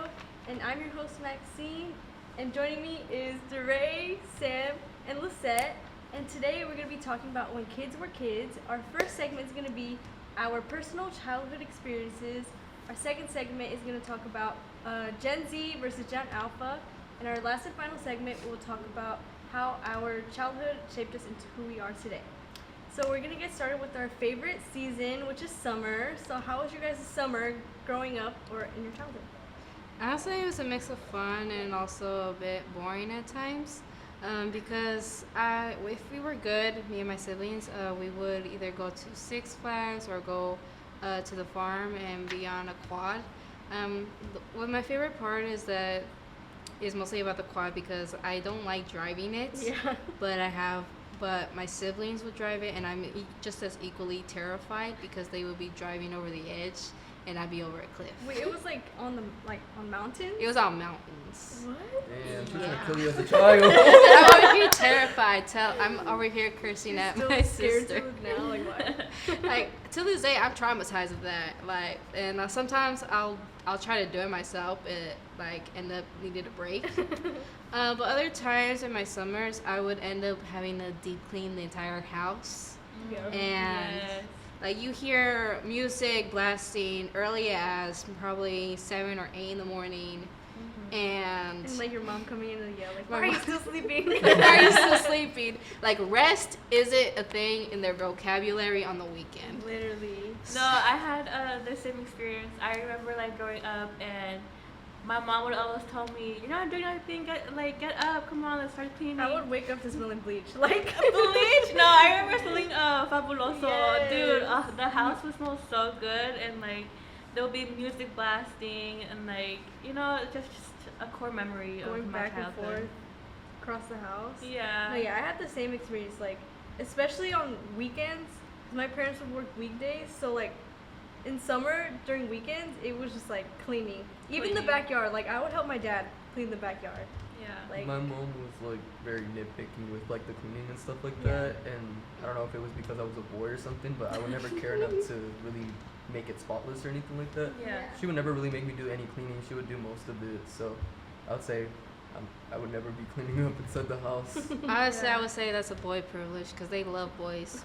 Show, and I'm your host Maxine. And joining me is DeRay, Sam, and Lisette. And today we're going to be talking about when kids were kids. Our first segment is going to be our personal childhood experiences. Our second segment is going to talk about Gen Z versus Gen Alpha. And our last and final segment will talk about how our childhood shaped us into who we are today. So we're going to get started with our favorite season, which is summer. So how was your guys' summer growing up or in your childhood? I would say it was a mix of fun and also a bit boring at times. Because if we were good, me and my siblings, we would either go to Six Flags or go to the farm and be on a quad. What my favorite part is mostly about the quad because I don't like driving it. Yeah. But my siblings would drive it, and I'm just as equally terrified because they would be driving over the edge, and I'd be over a cliff. Wait, it was like on mountains? It was on mountains. What? Damn, she's Yeah. gonna kill you as a child. I'm over here terrified. I'm over here cursing at Still my scared sister. to look now? Like what? Like to this day, I'm traumatized of that. Like, and sometimes I'll try to do it myself, and like end up needing a break. But other times in my summers, I would end up having to deep clean the entire house, Yeah. and like you hear music blasting early as probably 7 or 8 in the morning, and And like your mom coming in and yell like, My why are you mom- still sleeping? why are you still sleeping? Like rest isn't a thing in their vocabulary on the weekend. Literally. No, I had the same experience. I remember like growing up, and my mom would always tell me, "You're not doing anything. Get up. Come on, let's start cleaning." I would wake up to smelling bleach. Like Bleach? No, I remember smelling fabuloso, Yes. dude. The house would smell so good, and like there would be music blasting, and like just a core memory going of my back and childhood. forth across the house. Yeah. No, yeah, I had the same experience, like, especially on weekends. 'Cause my parents would work weekdays, so, like, in summer, during weekends, it was just, like, cleaning. Even the Cleaning. backyard, like, I would help my dad clean the backyard. Yeah. Like, My mom was like very nitpicky with like the cleaning and stuff like Yeah. that, and I don't know if it was because I was a boy or something, but I would never care enough to really make it spotless or anything like that. Yeah. She would never really make me do any cleaning. She would do most of it, so I would say I would never be cleaning up inside the house. Honestly, Yeah. I would say that's a boy privilege because they love boys.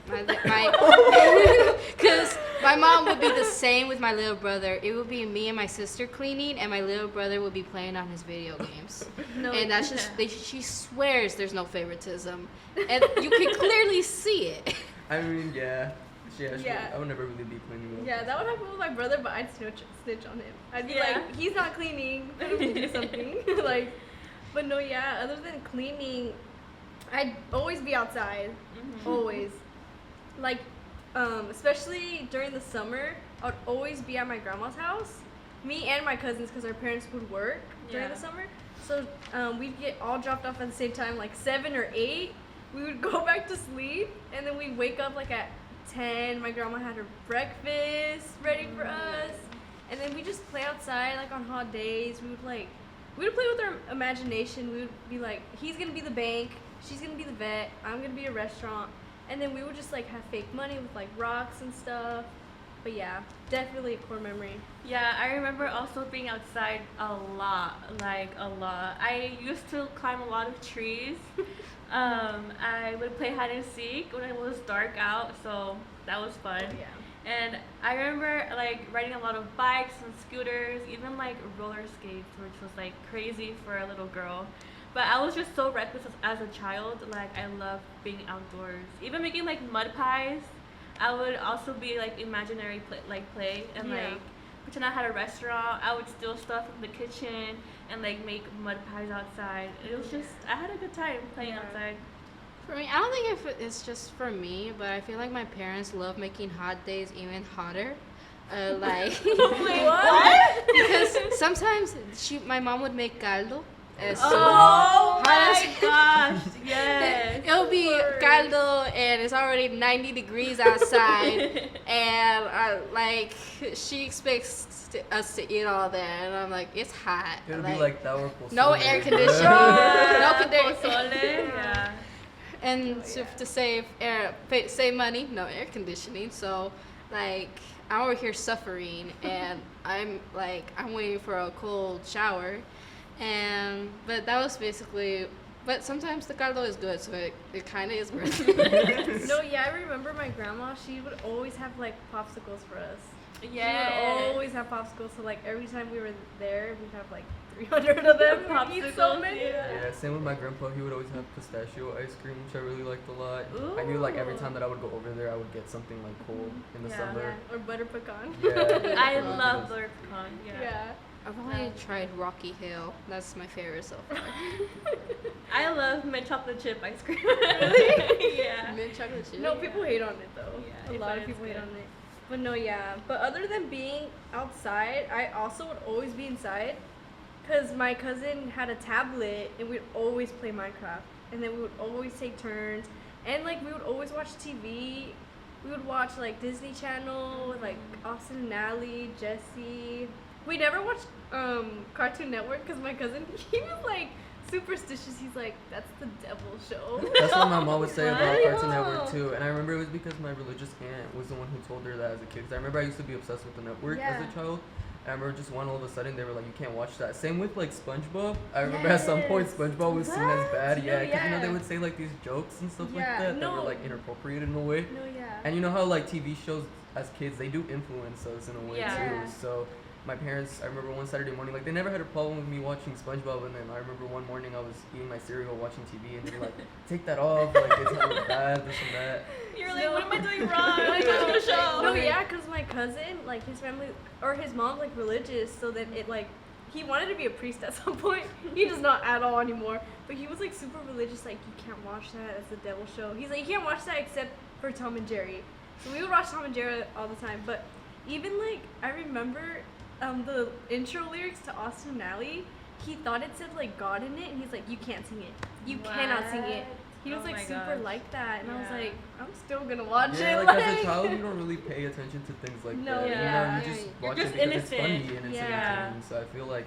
Because my mom would be the same with my little brother. It would be me and my sister cleaning, and my little brother would be playing on his video games. no, And that's just she swears there's no favoritism, and you can clearly see it. I mean, yeah, Yeah. I would never really be cleaning up. yeah, that would happen with my brother, but I'd snitch on him. I'd be Yeah. like, he's not cleaning, put him to do something. Like, but no, yeah, other than cleaning, I'd always be outside. Mhm. Always. Like, especially during the summer, I would always be at my grandma's house. Me and my cousins, because our parents would work during the Yeah. summer. So we'd get all dropped off at the same time, like 7 or 8. We would go back to sleep, and then we'd wake up like at 10. My grandma had her breakfast ready for us. And then we just play outside, like on hot days. We would play with our imagination. We would be like, he's gonna be the bank, she's gonna be the vet, I'm gonna be a restaurant. And then we would just like have fake money with like rocks and stuff. But yeah, definitely a core memory. Yeah, I remember also being outside a lot, like a lot. I used to climb a lot of trees. I would play hide and seek when it was dark out, so that was fun. Yeah. And I remember like riding a lot of bikes and scooters, even like roller skates, which was like crazy for a little girl. But I was just so reckless as a child. Like I loved being outdoors, even making like mud pies. I would also be like imaginary play and Yeah. like pretend I had a restaurant. I would steal stuff from the kitchen and like make mud pies outside. It was just I had a good time playing Yeah. outside. For me, I don't think if it's just for me, but I feel like my parents love making hot days even hotter. Like What? because sometimes my mom would make caldo. So Oh hot my as- gosh! Yes. It'll be Word. caldo and it's already 90 degrees outside, and like she expects us to eat all that, and I'm like, it's hot. It would be like that or pozole. no air conditioning, no Pozole, yeah. and Oh, yeah. to save money, no air conditioning. So like I'm over here suffering, and I'm waiting for a cold shower, but that was basically. But sometimes the caldo is good, so it kind of is worth it. No, yeah, I remember my grandma. She would always have like popsicles for us. Yeah. She would always have popsicles. So like every time we were there, we'd have like 300 of them. We'd eat so Popsicles, many. Yeah, same with my grandpa. He would always have pistachio ice cream, which I really liked a lot. I knew like every time that I would go over there, I would get something like cold in the Yeah. summer. Yeah, or butter pecan. Yeah. I Yeah. love butter pecan. Yeah. Yeah. I've only tried Rocky Hill. That's my favorite so far. I love mint chocolate chip ice cream. Really? Yeah. Mint chocolate chip. No, people hate on it though. Yeah, A lot of but it's people hate good. on it. But no, yeah. But other than being outside, I also would always be inside because my cousin had a tablet and we'd always play Minecraft. And then we would always take turns. And like we would always watch TV. We would watch like Disney Channel with like Austin and Ally, Jessie. We never watched Cartoon Network because my cousin, he was like superstitious. He's like, that's the devil show. That's what my mom would say about What? Cartoon Network too. And I remember it was because my religious aunt was the one who told her that as a kid. 'Cause I remember I used to be obsessed with the network as Yeah. a child. And I remember just one all of a sudden they were like, you can't watch that. Same with like SpongeBob. I remember at some point Yes. SpongeBob was seen as What? bad. No, Yeah, because you know yeah. they would say like these jokes and stuff like Yeah, that that no. were like inappropriate in a way. No, yeah. And you know how like TV shows as kids they do influence us in a way Yeah. too. Yeah. So my parents, I remember one Saturday morning, like they never had a problem with me watching SpongeBob, and then I remember one morning I was eating my cereal watching TV, and they were like, "Take that off, like it's not really bad, this and that." You're like, No. what am I doing wrong? I'm watching the show. No, yeah, because my cousin, like his family, or his mom's like religious, so then it like, he wanted to be a priest at some point. He does not at all anymore. But he was like super religious, like, you can't watch that, it's a devil show. He's like, you can't watch that except for Tom and Jerry. So we would watch Tom and Jerry all the time. But even like, I remember the intro lyrics to Austin and Ally, he thought it said like God in it, and he's like, you can't sing it. You cannot sing it. He was Oh like my super gosh. like that, and I was Yeah. like, I'm still gonna watch Yeah, it. like as a child, you don't really pay attention to things like No, that. yeah. You know, you just You're watch just it because innocent. it's funny and it's Yeah. entertaining. So I feel like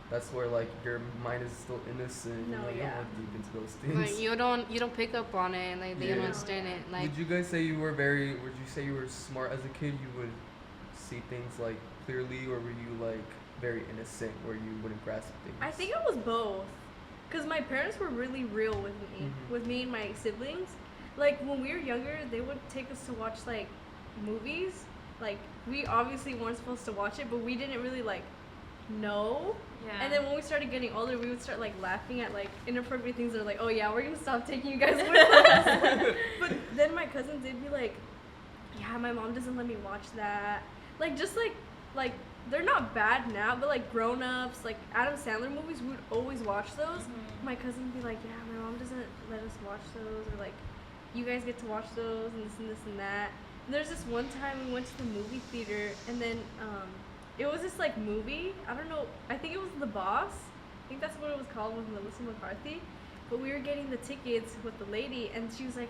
that's where like your mind is still innocent. No, you know, you yeah. don't look deep into those things. Like you don't pick up on it, like they Yeah. don't understand it. Like Would you guys say you were very? Would you say you were smart as a kid? You would see things like clearly, or were you like very innocent, where you wouldn't grasp things? I think I was both, cause my parents were really real Mhm. with me and my siblings. Like when we were younger, they would take us to watch like movies. Like we obviously weren't supposed to watch it, but we didn't really like know. Yeah. And then when we started getting older, we would start like laughing at like inappropriate things. They're like, oh yeah, we're gonna stop taking you guys with us. But then my cousins, they'd be like, yeah, my mom doesn't let me watch that. Like just like they're not bad now, but like Grown Ups, like Adam Sandler movies, we would always watch those. Mhm. My cousin would be like, yeah, my mom doesn't let us watch those, or like, you guys get to watch those, and this and this and that. And there's this one time we went to the movie theater, and then it was this like movie. I don't know. I think it was The Boss. I think that's what it was called, with Melissa McCarthy. But we were getting the tickets with the lady, and she was like,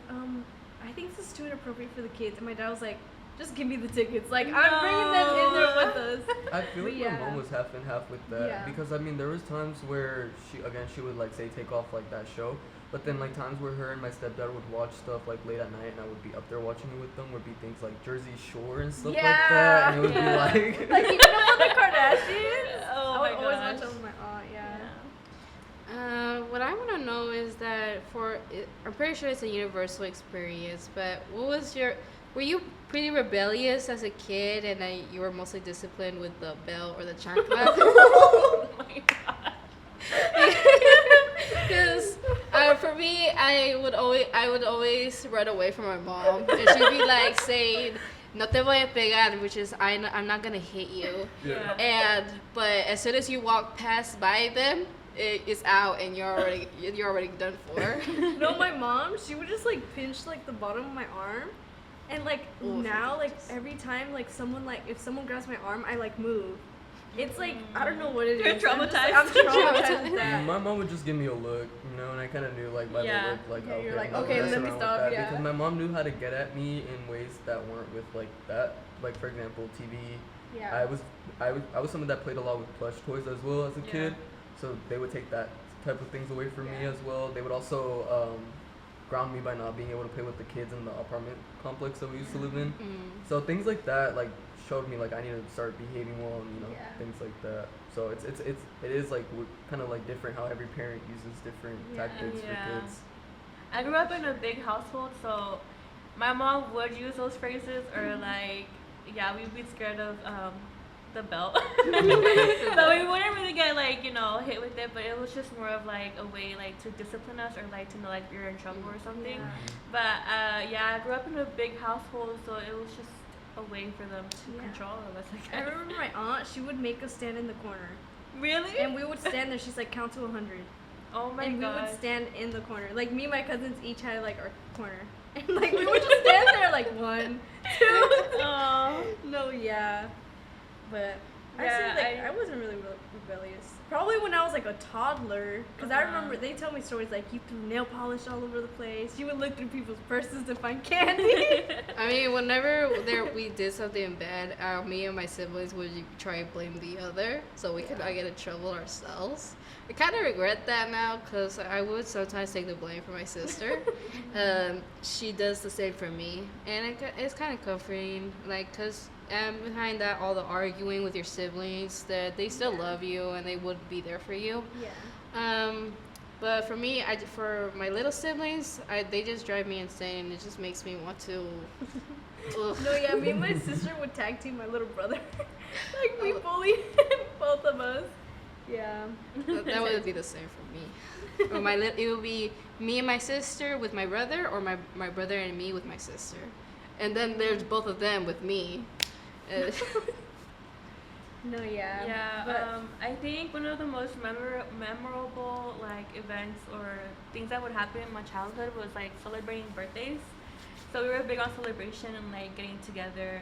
I think this is too inappropriate for the kids. And my dad was like, just give me the tickets. Like, I'm bringing them in there with us. I feel But like yeah. my mom was half and half with that Yeah. because I mean there was times where she would like say take off like that show, but then like times where her and my stepdad would watch stuff like late at night and I would be up there watching it with them would be things like Jersey Shore and stuff like that, and it would Yeah. be like Like, you know the Kardashians? Oh I my would always gosh. watch them with my aunt, yeah. What I want to know is that I'm pretty sure it's a universal experience, but were you pretty rebellious as a kid and then you were mostly disciplined with the bell or the chancla? Oh my god. Because for me, I would always run away from my mom, and she'd be like saying, "No te voy a pegar," which is I'm not gonna hit you. Yeah. But as soon as you walk past by them, it's out and you're already done for. No, my mom, she would just like pinch like the bottom of my arm. And like Ooh, now, like every time like someone like if someone grabs my arm, I like move. It's like I don't know what it is. You're I'm just, traumatized. I'm traumatized with that. My mom would just give me a look, you know, and I kind of knew like by Yeah. the look, like Yeah, okay, you're like, I'm not okay, gonna let mess me around with stop, that, yeah. because my mom knew how to get at me in ways that weren't with like that. Like for example, TV. Yeah. I was someone that played a lot with plush toys as well as a Yeah. kid, so they would take that type of things away from me Yeah. as well. They would also ground me by not being able to play with the kids in the apartment complex that we used to live in. Mm. So things like that like showed me like I need to start behaving well and Yeah. things like that. So it is like kind of like different how every parent uses different Yeah. tactics Yeah. for kids. I grew up in a big household, so my mom would use those phrases, or like, yeah, we'd be scared of the belt. So we wouldn't really get like, hit with it, but it was just more of like a way like to discipline us, or like to know like you're in trouble or something. Yeah. But yeah, I grew up in a big household, so it was just a way for them to Yeah. control us, I I guess. remember my aunt, she would make us stand in the corner. Really? And we would stand there, she's like, count to 100. Oh my And we god. would stand in the corner. Like, me and my cousins each had like our corner. And like, we would just stand there like 1, 2. Aw. No, yeah. But I Yeah, say like I wasn't really rebellious. Probably when I was like a toddler, because I Uh-huh. remember they tell me stories like you threw nail polish all over the place. You would look through people's purses to find candy. I mean, whenever we did something bad, me and my siblings would try and blame the other, so we could not get in trouble ourselves. I kind of regret that now, because I would sometimes take the blame for my sister. She does the same for me, and it's kind of comforting, like, because behind that, all the arguing with your siblings, that they still love you and they would be there for you. Yeah. But for me, for my little siblings, they just drive me insane. It just makes me want to. Ugh. No, yeah, me and my sister would tag team my little brother. Like, we bullied both of us. Yeah. That would be the same for me. Or it would be me and my sister with my brother, or my brother and me with my sister, and then there's both of them with me. No, yeah. Yeah, But I think one of the most memorable like events or things that would happen in my childhood was like celebrating birthdays. So we were big on celebration and like getting together,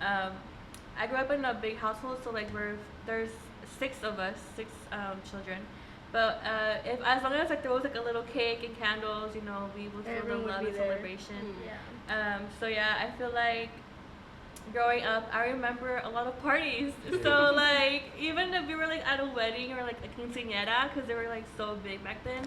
and I grew up in a big household, so like there's 6 of us, 6 children. But if as long as like there was like a little cake and candles, we would feel the Everyone would love be and there. celebration. yeah. So yeah, I feel like growing up, I remember a lot of parties. So like, even if we were like at a wedding or like a quinceañera, because they were like so big back then,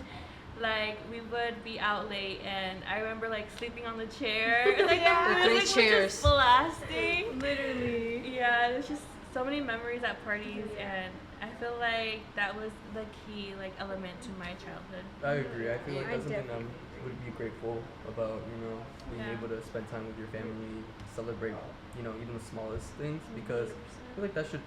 like we would be out late, and I remember like sleeping on the chair. Like Yeah. the The music three was chairs. just blasting. Literally. Yeah, there's just so many memories at parties, and I feel like that was the key like element to my childhood. I agree. I feel like I that's something I definitely would be grateful about, being Yeah. able to spend time with your family, celebrate, even the smallest things, because I feel like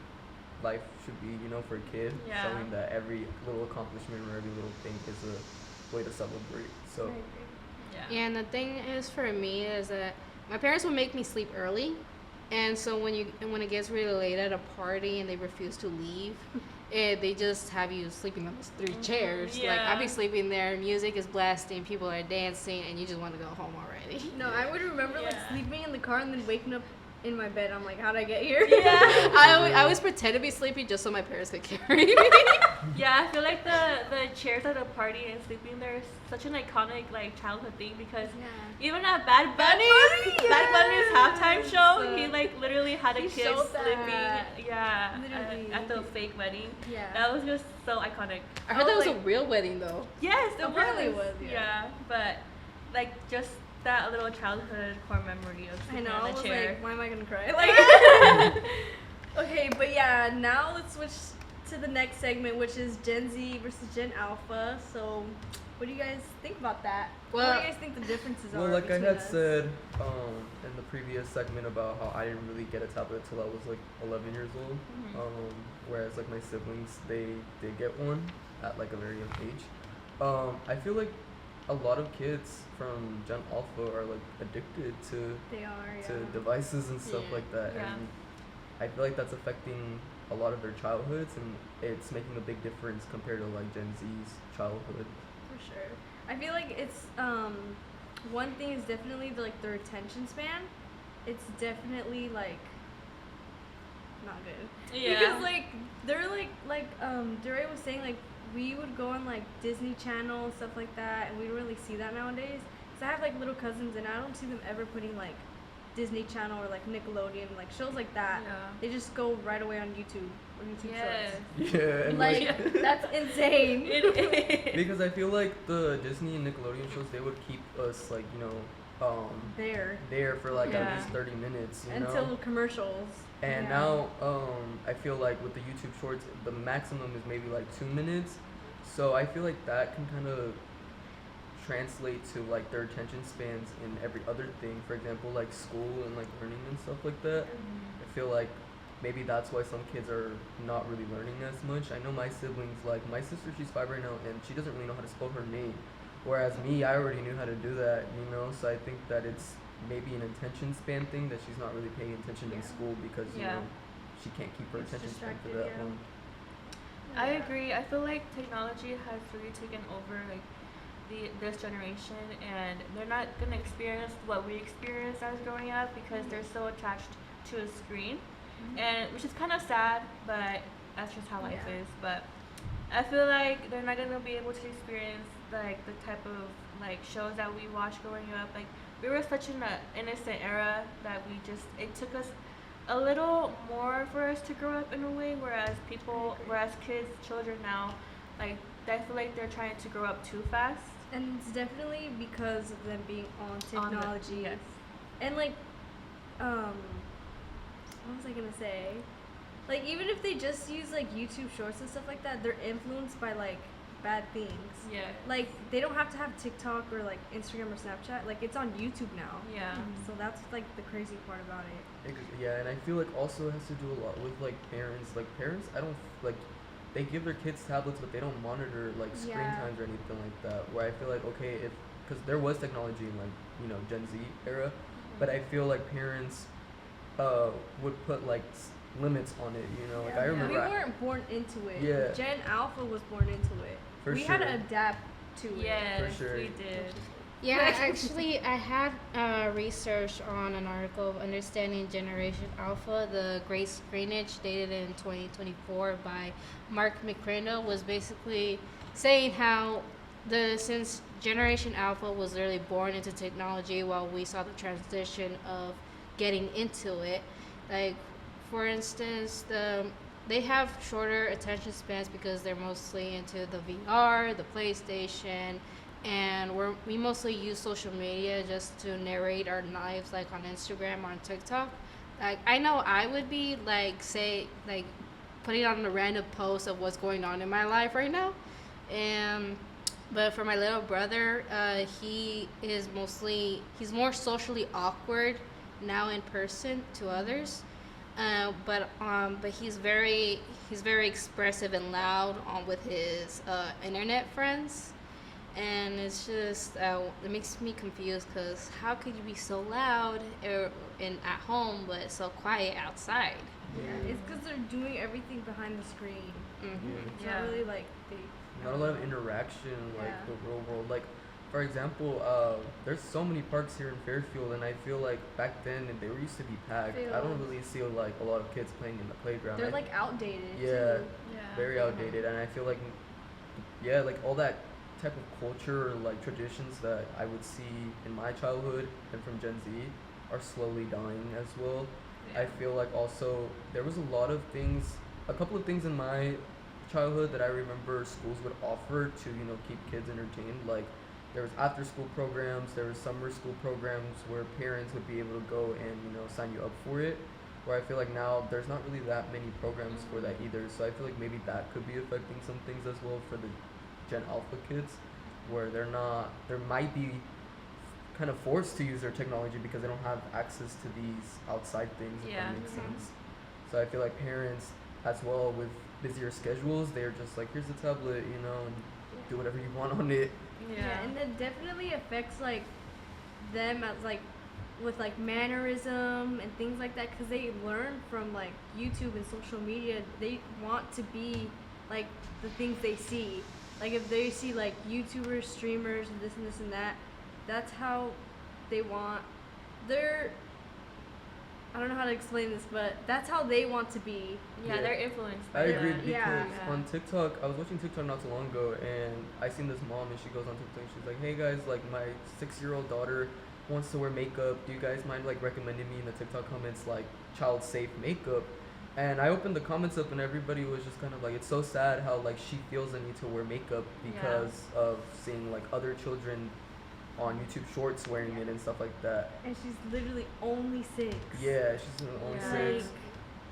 life should be, for a kid, Yeah. showing that every little accomplishment or every little thing is a way to celebrate. So, I agree. Yeah, and the thing is for me is that my parents would make me sleep early, and so when it gets really late at a party and they refuse to leave, they just have you sleeping on those 3 chairs. Like Yeah. I'd be sleeping there, music is blasting, people are dancing, and you just want to go home already. No, I would remember like Yeah. sleeping in the car and then waking up in my bed. I'm like, how'd I get here? Yeah. I always pretend to be sleepy just so my parents could carry me. Yeah, I feel like the chairs at a party and sleeping there is such an iconic like childhood thing, because Yeah. even at Bad Bunny, Bunny's halftime show, yes. he like literally had a He kid showed sleeping. that. Yeah, Literally. at the fake wedding. Yeah. That was just so iconic. I heard that was a like- real wedding though. Yes, it Apparently was. it was, yeah. but like just that little childhood core memory of I sleeping know. on I the was chair. like, why am I gonna cry? Like. Okay, but yeah, now let's switch to the next segment, which is Gen Z versus Gen Alpha. So, what do you guys think about that? What Well- do you guys think the differences are? well, like I between had us? said in the previous segment about how I didn't really get a tablet till I was like 11 years old, Mhm. whereas like my siblings, they did get one at like a very young age. I feel like a lot of kids from Gen Alpha are like addicted to They are, yeah. devices and stuff Yeah. like that, Yeah. and I feel like that's affecting a lot of their childhoods, and it's making a big difference compared to like Gen Z's childhood. For sure. I feel like it's one thing is definitely their attention span. It's definitely like not good. Yeah. Because like they're Duray was saying, like we would go on like Disney Channel and stuff like that, and we don't really see that nowadays. Cause I have like little cousins, and I don't see them ever putting like Disney Channel or like Nickelodeon, like shows like that. Yeah. They just go right away on YouTube or YouTube Yes. Shorts. Yeah, and Like that's insane. It is. because I feel like the Disney and Nickelodeon shows, they would keep us like, There for like at Yeah. least 30 minutes, you until know. commercials. And Yeah. now I feel like with the YouTube Shorts, the maximum is maybe like 2 minutes. So I feel like that can kind of translate to like their attention spans in every other thing. For example, like school and like learning and stuff like that. I feel like maybe that's why some kids are not really learning as much. I know my siblings, like my sister, she's 5 right now, and she doesn't really know how to spell her name. Whereas me, I already knew how to do that, you know. So I think that it's maybe an attention span thing, that she's not really paying attention in Yeah. school because you Yeah. know she can't keep her It's attention span for distracted, that yeah. long. I agree. I feel like technology has really taken over like this generation, and they're not gonna experience what we experienced as growing up because they're so attached to a screen, and which is kind of sad, but that's just how life Yeah. is. But I feel like they're not gonna be able to experience like the type of like shows that we watched growing up. Like we were such in an innocent era that it took us a little more for us to grow up in a way, whereas kids, children now, like I feel like they're trying to grow up too fast. And it's definitely because of them being on On the- technology. yes. And like, what was I gonna say? Like even if they just use like YouTube Shorts and stuff like that, they're influenced by like bad things. Yeah. Like they don't have to have TikTok or like Instagram or Snapchat. Like it's on YouTube now. Yeah. So that's like the crazy part about it. Yeah, and I feel like also it has to do a lot with like parents. Like parents, I don't like they give their kids tablets, but they don't monitor like screen Yeah. times or anything like that. Where I feel like okay, if because there was technology in like Gen Z era, but I feel like parents would put like limits on it. Like I we remember weren't born into it. Yeah. Gen Alpha was born into it. For we had to sure. adapt to it. Yes, For sure. we did. Yeah, actually, I had research on an article of Understanding Generation Alpha. The Great Screenage, dated in 2024 by Mark McCrindle, was basically saying how since Generation Alpha was literally born into technology while we saw the transition of getting into it. Like, for instance, they have shorter attention spans because they're mostly into the VR, the PlayStation, and we mostly use social media just to narrate our lives, like on Instagram or on TikTok. Like I know I would be like putting on a random post of what's going on in my life right now, but for my little brother, he's more socially awkward now in person to others. But he's very expressive and loud with his internet friends, and it's just it makes me confused because how could you be so loud at home but so quiet outside? Yeah, it's because they're doing everything behind the screen. It's Yeah. not really like they. not a lot of interaction like Yeah. the real world. Like for example, there's so many parks here in Fairfield, and I feel like back then they used to be packed. I don't really see like a lot of kids playing in the playground. They're like outdated. Yeah. Too. Yeah. Very outdated, and I feel like like all that type of culture or like traditions that I would see in my childhood and from Gen Z are slowly dying as well. I feel like also there was a couple of things in my childhood that I remember schools would offer to keep kids entertained. Like there was after school programs, there was summer school programs where parents would be able to go and sign you up for it. Where I feel like now there's not really that many programs for that either. So I feel like maybe that could be affecting some things as well for the Gen Alpha kids, where they might be kind of forced to use their technology because they don't have access to these outside things, if Yeah. that makes sense. So I feel like parents as well with busier schedules, they're just like, here's the tablet, and do whatever you want on it. Yeah, and it definitely affects like them as like with like mannerism and things like that because they learn from like YouTube and social media. They want to be like the things they see. Like if they see like YouTubers, streamers, and this and that, that's how they want. I don't know how to explain this, but that's how they want to be. Yeah, they're influenced by I that. agree because Yeah. on TikTok, I was watching TikTok not too long ago, and I seen this mom, and she goes on TikTok, she's like, hey guys, like my 6-year-old daughter wants to wear makeup. Do you guys mind like recommending me in the TikTok comments like child safe makeup? And I opened the comments up and everybody was just kind of like, it's so sad how like she feels the need to wear makeup because of seeing like other children on YouTube Shorts wearing it and stuff like that. And she's literally only 6. Yeah, she's only Yeah. 6.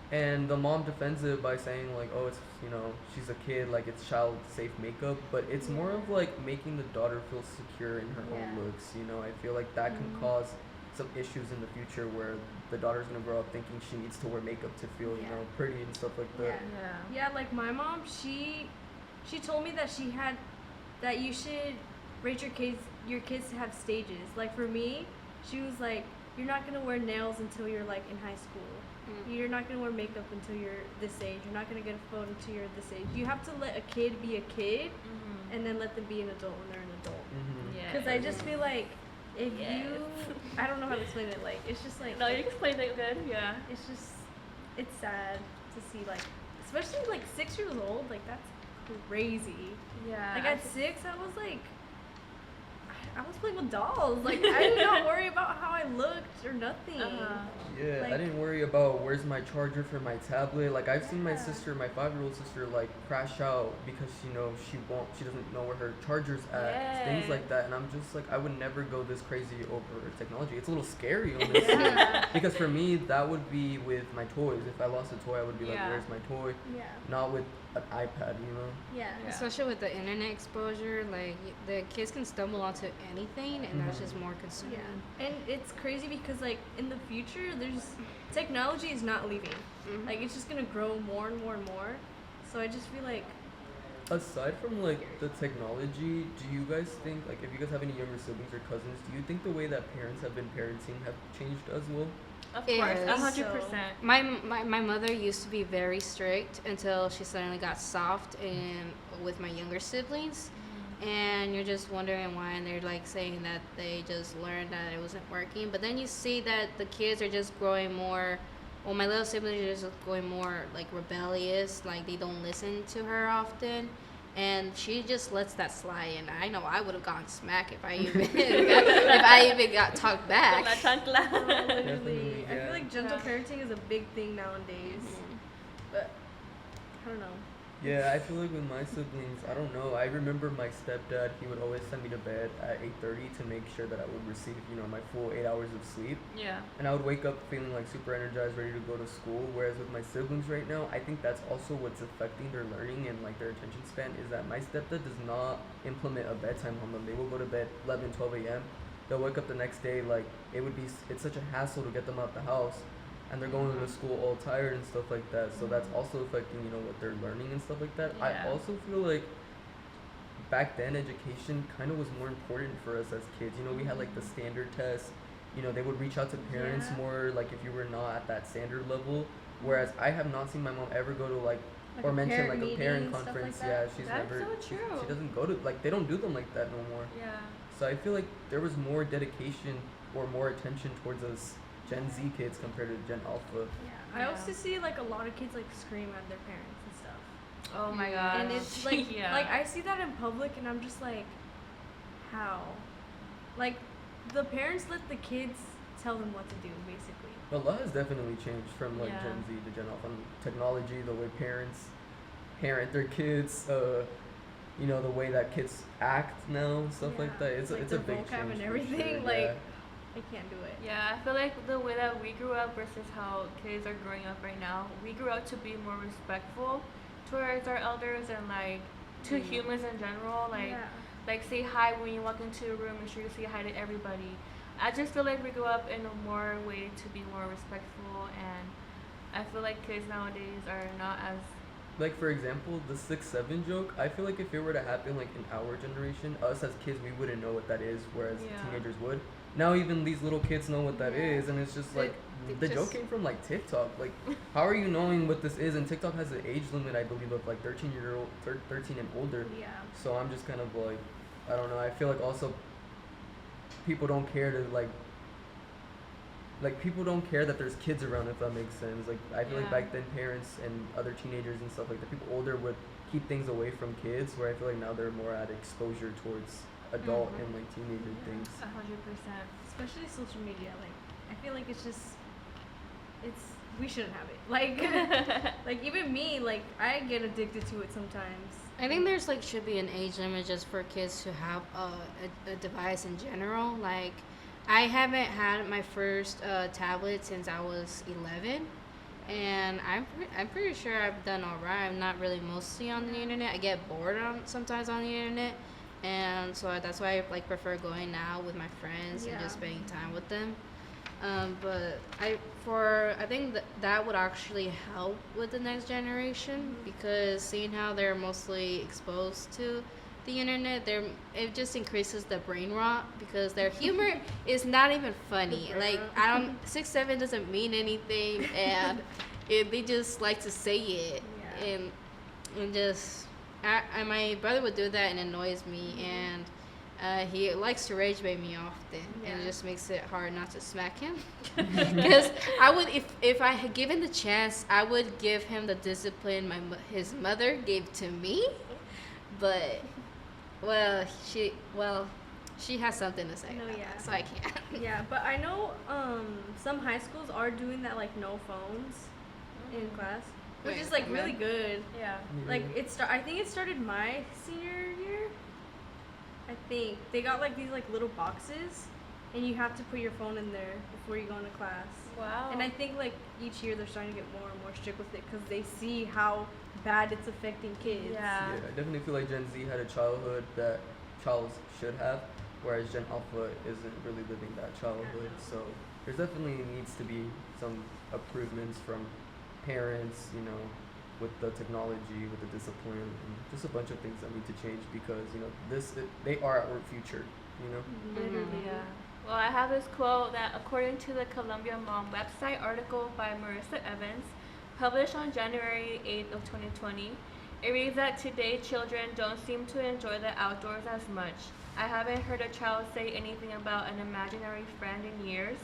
And the mom defends it by saying like, oh, it's, you know, she's a kid, like it's child safe makeup, but it's more of like making the daughter feel secure in her own looks. You know, I feel like that can cause some issues in the future where the daughter's gonna grow up thinking she needs to wear makeup to feel, you know, pretty and stuff like that. Yeah, like my mom, she told me that that you should rate your kids to have stages. Like for me, she was like, you're not gonna wear nails until you're like in high school. You're not gonna wear makeup until you're this age. You're not gonna get a phone until you're this age. You have to let a kid be a kid, and then let them be an adult when they're an adult. Because I just feel like if you, I don't know how to explain it. Like it's just like No, you explained it good. Yeah. it's sad to see like, especially like 6 years old. Like that's crazy. Yeah. Like at 6, I was playing with dolls. Like I did not worry about how I looked or nothing. Yeah, Like- I didn't worry about where's my charger for my tablet. Like I've seen my sister, my 5-year-old sister, like crash out because you know she doesn't know where her charger's at, things like that. And I'm just like, I would never go this crazy over technology. It's a little scary, honestly. Because for me, that would be with my toys. If I lost a toy, I would be like, where's my toy? Yeah. Not with an iPad, you know. Yeah. Especially with the internet exposure, like the kids can stumble onto anything, and that's just more concerning. Yeah. And it's crazy because like in the future, technology is not leaving. Like it's just gonna grow more and more and more. So I just feel like. Aside from like the technology, do you guys think, like, if you guys have any younger siblings or cousins, do you think the way that parents have been parenting have changed as well? Of course, Yes. 100%. My mother used to be very strict until she suddenly got soft and with my younger siblings, and you're just wondering why, and they're like saying that they just learned that it wasn't working. But then you see that the kids are just growing more. Well, my little siblings are just going more like rebellious, like they don't listen to her often, and she just lets that slide. And I know I would have gone smack if I even got talked back. La chancla. Literally. Definitely, I yeah. feel like gentle Yeah. parenting is a big thing nowadays. But I don't know. Yeah, I feel like with my siblings, I don't know. I remember my stepdad, he would always send me to bed at 8:30 to make sure that I would receive, you know, my full 8 hours of sleep. Yeah. And I would wake up feeling like super energized, ready to go to school. Whereas with my siblings right now, I think that's also what's affecting their learning and like their attention span is that my stepdad does not implement a bedtime on them. They will go to bed 11, 12 a.m. They'll wake up the next day, like it's such a hassle to get them out the house. And they're going to school all tired and stuff like that. So that's also affecting, you know, what they're learning and stuff like that. I Yeah. also feel like back then education kind of was more important for us as kids. You know, we had like the standard test. You know, they would reach out to parents more like if you were not at that standard level. Whereas I have not seen my mom ever go to like or a mention parent like a meeting parent and stuff like conference. that? Yeah, she's That's never. so She true. doesn't go to like they don't do them like that no more. Yeah. So I feel like there was more dedication or more attention towards us Gen Z kids compared to Gen Alpha. Yeah. I Yeah. also see like a lot of kids like scream at their parents and stuff. Oh my god. And it's like yeah. like I see that in public and I'm just like, how? Like the parents let the kids tell them what to do basically. A lot has definitely changed from like Yeah. Gen Z to Gen Alpha. And technology, the way parents parent their kids, you know, the way that kids act now, stuff like Yeah. that. It's Like it's a their big vocab change and for everything, sure, like- yeah. I can't do it. Yeah, I feel like the way that we grew up versus how kids are growing up right now, we grew up to be more respectful towards our elders and like to humans in general. Like Yeah. like say hi when you walk into a room, make sure you say hi to everybody. I just feel like we grew up in a more way to be more respectful, and I feel like kids nowadays are not as Like for example, the 6'7" joke. I feel like if it were to happen like in our generation, us as kids, we wouldn't know what that is, whereas Yeah. teenagers would. Now even these little kids know what that Yeah. is, and it's just like It the just- joke came from like TikTok. Like, how are you knowing what this is? And TikTok has an age limit, I believe, of like 13 and older. Yeah. So I'm just kind of like, I don't know. I feel like also people don't care to like people don't care that there's kids around, if that makes sense. Like I feel like Yeah. back then parents and other teenagers and stuff like that, people older would keep things away from kids, where I feel like now they're more at exposure towards adult and like teenager things. 100%. Especially social media. Like, I feel like it's we shouldn't have it. Like, like even me, like I get addicted to it sometimes. I think there's like should be an age limit just for kids to have a device in general. Like, I haven't had my first tablet since I was 11, and I'm pretty sure I've done all right. I'm not really mostly on the internet. I get bored sometimes on the internet, and so that's why I like prefer going out with my friends and just spending time with them. But I think that would actually help with the next generation, because seeing how they're mostly exposed to the internet, it just increases the brain rot, because their humor is not even funny. Like, 6'7" doesn't mean anything, and they just like to say it, and just my brother would do that and annoys me, and he likes to rage bait me often, and it just makes it hard not to smack him. Because I would, if I had given the chance, I would give him the discipline his mother gave to me. But she has something to say. No, about yeah. that, so I can't. Yeah, but I know some high schools are doing that, like no phones in class, which is like really good. Yeah. Like I think it started my senior year. I think they got like these like little boxes, and you have to put your phone in there before you go into class. Wow. And I think like each year they're starting to get more and more strict with it, because they see how bad it's affecting kids. Yeah. I definitely feel like Gen Z had a childhood that childs should have, whereas Gen Alpha isn't really living that childhood. So there's definitely needs to be some improvements from parents, with the technology, with the discipline, and just a bunch of things that need to change, because they are our future. Literally. Yeah. Well, I have this quote that, according to the Columbia Mom website article by Marissa Evans, published on January 8th of 2020, it reads that today children don't seem to enjoy the outdoors as much. I haven't heard a child say anything about an imaginary friend in years,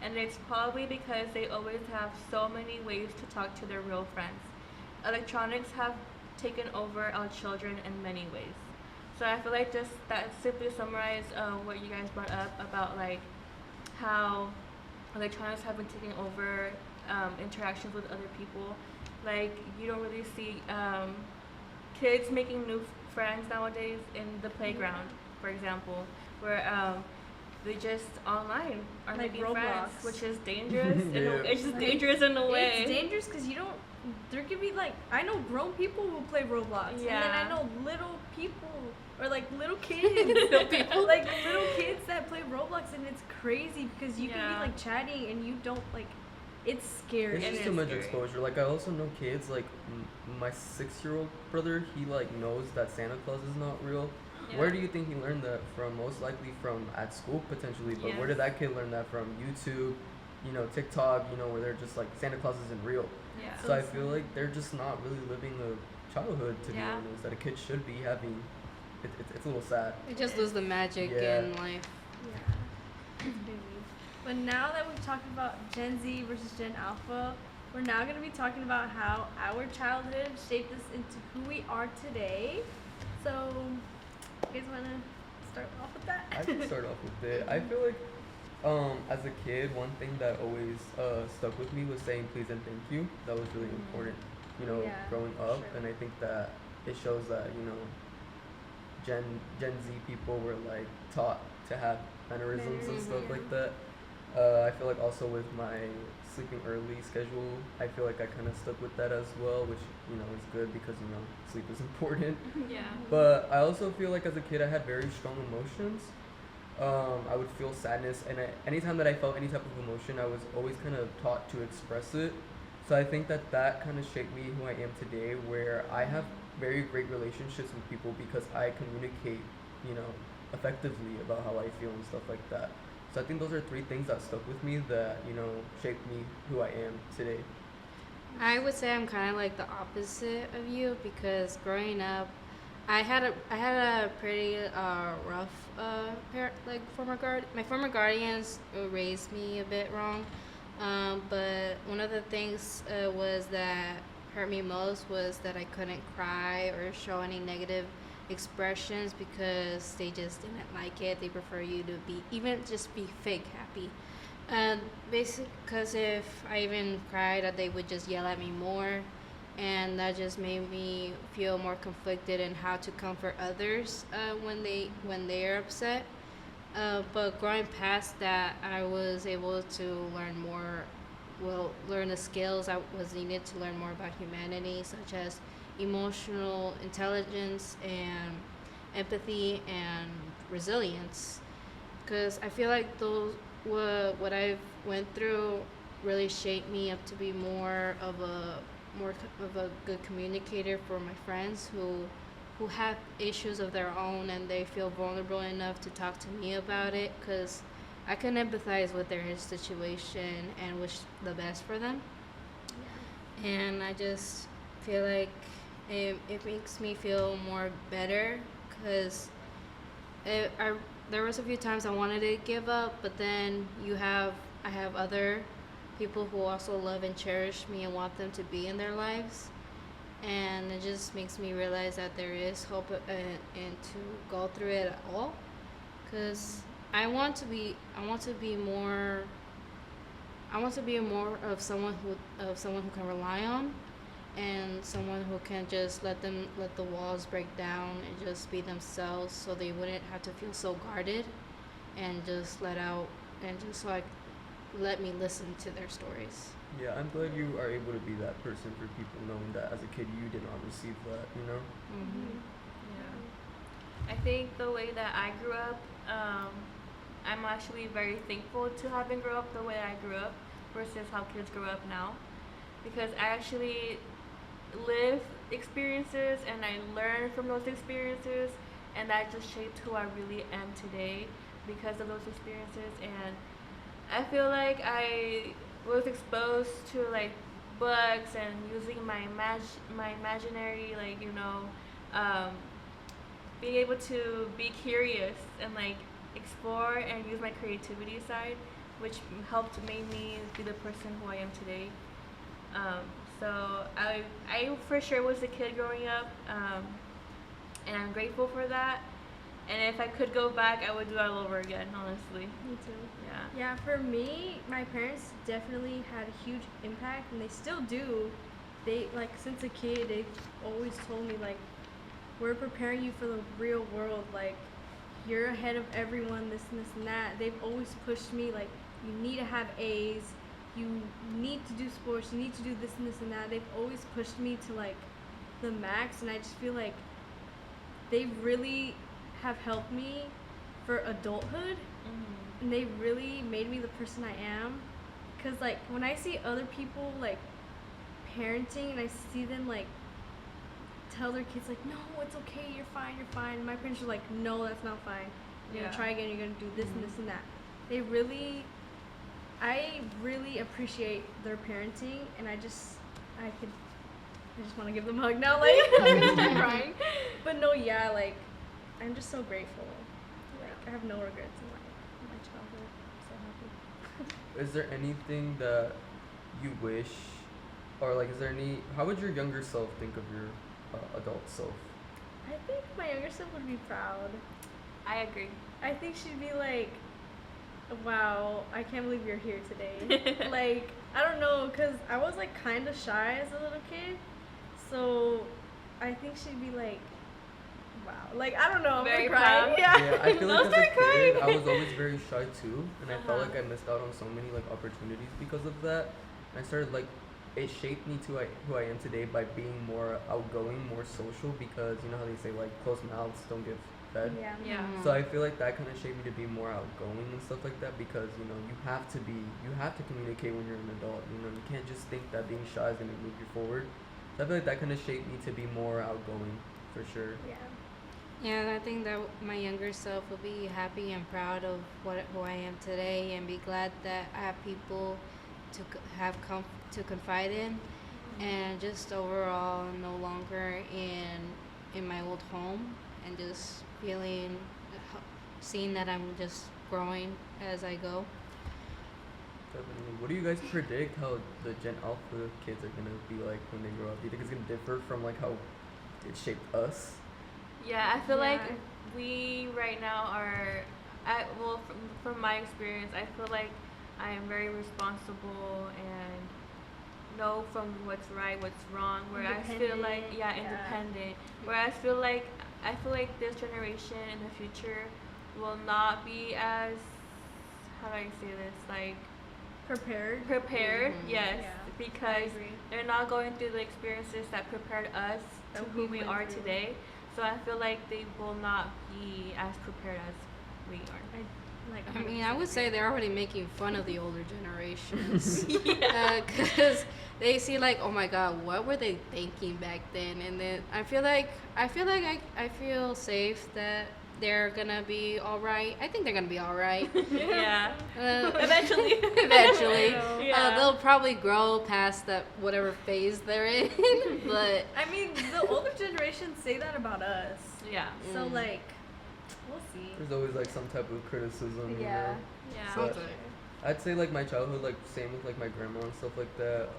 and it's probably because they always have so many ways to talk to their real friends. Electronics have taken over our children in many ways. So I feel like just that simply summarized what you guys brought up about like how electronics have been taking over interactions with other people. Like, you don't really see kids making new friends nowadays in the playground, for example, where they just online are Like making Roblox. friends, which is dangerous. Yeah. It's just dangerous in a way. It's dangerous because there could be like, I know grown people who play Roblox, and then I know little people, or like little kids, like little kids that play Roblox, and it's crazy because you can be like chatting and you don't like, it's scary. It's just too much exposure. Like, I also know kids, like my 6-year-old brother, he like knows that Santa Claus is not real. Yeah. Where do you think he learned that from? Most likely from at school, potentially, but where did that kid learn that from? YouTube, TikTok, where they're just like, Santa Claus isn't real. Yeah. So I feel like they're just not really living the childhood, to be honest, that a kid should be having. It's a little sad. They just lose the magic in life. Yeah. But now that we've talked about Gen Z versus Gen Alpha, we're now going to be talking about how our childhood shaped us into who we are today. So, you guys want to start off with that? I can start off with it. I feel like as a kid, one thing that always stuck with me was saying please and thank you. That was really important, growing up. Sure. And I think that it shows that, Gen Z people were like taught to have mannerisms and stuff like that. I feel like also with my sleeping early schedule, I feel like I kind of stuck with that as well, which is good because sleep is important. Yeah. But I also feel like as a kid I had very strong emotions. I would feel sadness, and anytime that I felt any type of emotion, I was always kind of taught to express it. So I think that kind of shaped me who I am today, where I have very great relationships with people because I communicate, effectively about how I feel and stuff like that. So I think those are 3 things that stuck with me that, shaped me who I am today. I would say I'm kind of like the opposite of you, because growing up, I had a pretty rough my former guardians raised me a bit wrong, but one of the things was that hurt me most was that I couldn't cry or show any negative expressions because they just didn't like it. They prefer you to be even just be fake happy. And basically, because if I even cried, they would just yell at me more, and that just made me feel more conflicted in how to comfort others when they're upset. But growing past that, I was able to learn more, learn the skills I was needed to learn more about humanity, such as emotional intelligence and empathy and resilience. Because I feel like what I've went through really shaped me up to be more of a good communicator for my friends who have issues of their own and they feel vulnerable enough to talk to me about it, because I can empathize with their situation and wish the best for them. And I just feel like it makes me feel more better, because there was a few times I wanted to give up, but then I have other people who also love and cherish me and want them to be in their lives, and it just makes me realize that there is hope, and to go through it at all, because I want to be more of someone who can rely on, and someone who can just let the walls break down and just be themselves, so they wouldn't have to feel so guarded, and just let out and just like let me listen to their stories. Yeah, I'm glad you are able to be that person for people, knowing that as a kid you did not receive that, you know? Mm-hmm. Yeah. I think the way that I grew up, I'm actually very thankful to having grown up the way I grew up versus how kids grow up now, because I actually live experiences and I learn from those experiences, and that just shaped who I really am today because of those experiences. And I feel like I was exposed to like books and using my imaginary, like, um, being able to be curious and like explore and use my creativity side, which helped make me be the person who I am today. So I for sure was a kid growing up, and I'm grateful for that. And if I could go back, I would do it all over again, honestly. Me too. Yeah. Yeah, for me, my parents definitely had a huge impact, and they still do. They, like, since a kid, they've always told me, like, we're preparing you for the real world. Like, you're ahead of everyone, this and this and that. They've always pushed me, like, you need to have A's. You need to do sports. You need to do this and this and that. They've always pushed me to, like, the max, and I just feel like they really have helped me for adulthood, and they really made me the person I am. Because, like, when I see other people, like, parenting, and I see them, like, tell their kids, like, no, it's okay, you're fine. My parents are like, no, that's not fine. You're Yeah. gonna try again, you're gonna do this and this and that. I really appreciate their parenting, and I just want to give them a hug now, like, I'm gonna start crying. But no, yeah, like, I'm just so grateful. Like, I have no regrets in my childhood. I'm so happy. Is there anything that you wish, or like, how would your younger self think of your adult self? I think my younger self would be proud. I agree. I think she'd be like, wow, I can't believe you're here today. Like, I don't know, because I was, like, kind of shy as a little kid. So I think she'd be like, wow. Like, I don't know. I'm Very gonna cry. proud. Yeah, I feel like Don't as a start crying. kid, I was always very shy too, and I felt Uh-huh. like I missed out on so many like opportunities because of that. And I started like, it shaped me to who I am today by being more outgoing, more social, because you know how they say like closed mouths don't get fed. Yeah. Yeah. So I feel like that kind of shaped me to be more outgoing and stuff like that, because you know you have to communicate when you're an adult. You know, you can't just think that being shy is gonna move you forward. So I feel like that kind of shaped me to be more outgoing for sure. Yeah. Yeah, and I think that my younger self will be happy and proud of who I am today, and be glad that I have people to to confide in, and just overall no longer in my old home, and just seeing that I'm just growing as I go. Definitely. What do you guys predict how the Gen Alpha kids are gonna be like when they grow up? Do you think it's gonna differ from like how it shaped us? Yeah, I feel like Yeah. we right now are, well, from my experience, I feel like I am very responsible and know from what's right, what's wrong. Where I feel like, Independent, yeah, yeah. independent. Where I feel like this generation in the future will not be as, how do I say this, like prepared. Yes, Yeah, I because agree. they're not going through the experiences that prepared us to That who we we went are through. today. So I feel like they will not be as prepared as we are. I mean, I would say they're already making fun of the older generations. Yeah. Because they see like, oh my God, what were they thinking back then? And then I feel safe that they're gonna be all right. I think they're gonna be all right. Yeah. Eventually. Yeah. They'll probably grow past that whatever phase they're in. But I mean, the older generations say that about us. Yeah. So like, we'll see. There's always like some type of criticism, you Yeah. know. Yeah. But something. I'd say like my childhood, like same with like my grandma and stuff like that.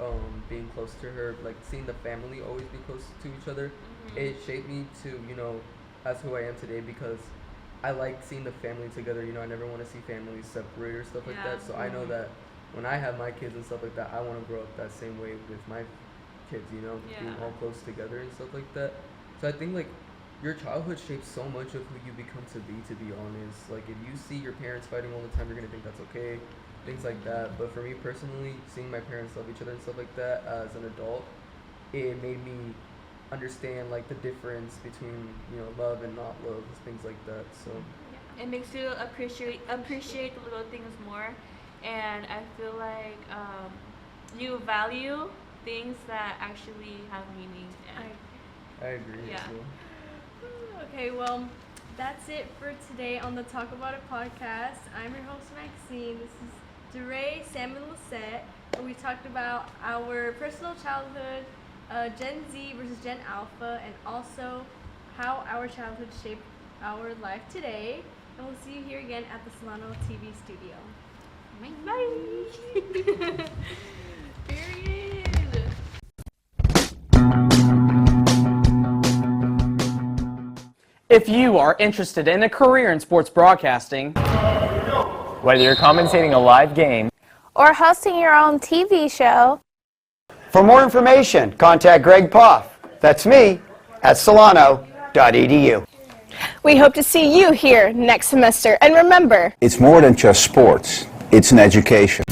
Being close to her, like seeing the family always be close to each other, it shaped me to, you know, as who I am today, because I like seeing the family together. You know, I never want to see families separate or stuff like Yeah. that. So I know that when I have my kids and stuff like that, I want to grow up that same way with my kids. You know, being Yeah. all close together and stuff like that. So I think like your childhood shapes so much of who you become to be honest. Like if you see your parents fighting all the time, you're gonna think that's okay, things like that. But for me personally, seeing my parents love each other and stuff like that as an adult, it made me understand like the difference between, you know, love and not love, things like that. So It makes you appreciate the little things more, and I feel like you value things that actually have meaning. And I agree. Yeah. as well. Okay, well, that's it for today on the Talk About It podcast. I'm your host, Maxine. This is DeRay, Sam, and Lisette. And we talked about our personal childhood, Gen Z versus Gen Alpha, and also how our childhood shaped our life today. And we'll see you here again at the Solano TV studio. Bye. Period. If you are interested in a career in sports broadcasting, whether you're commentating a live game or hosting your own TV show, For more information, contact Greg Poff. That's me at solano.edu. we hope to see you here next semester. And remember, It's more than just sports, it's an education.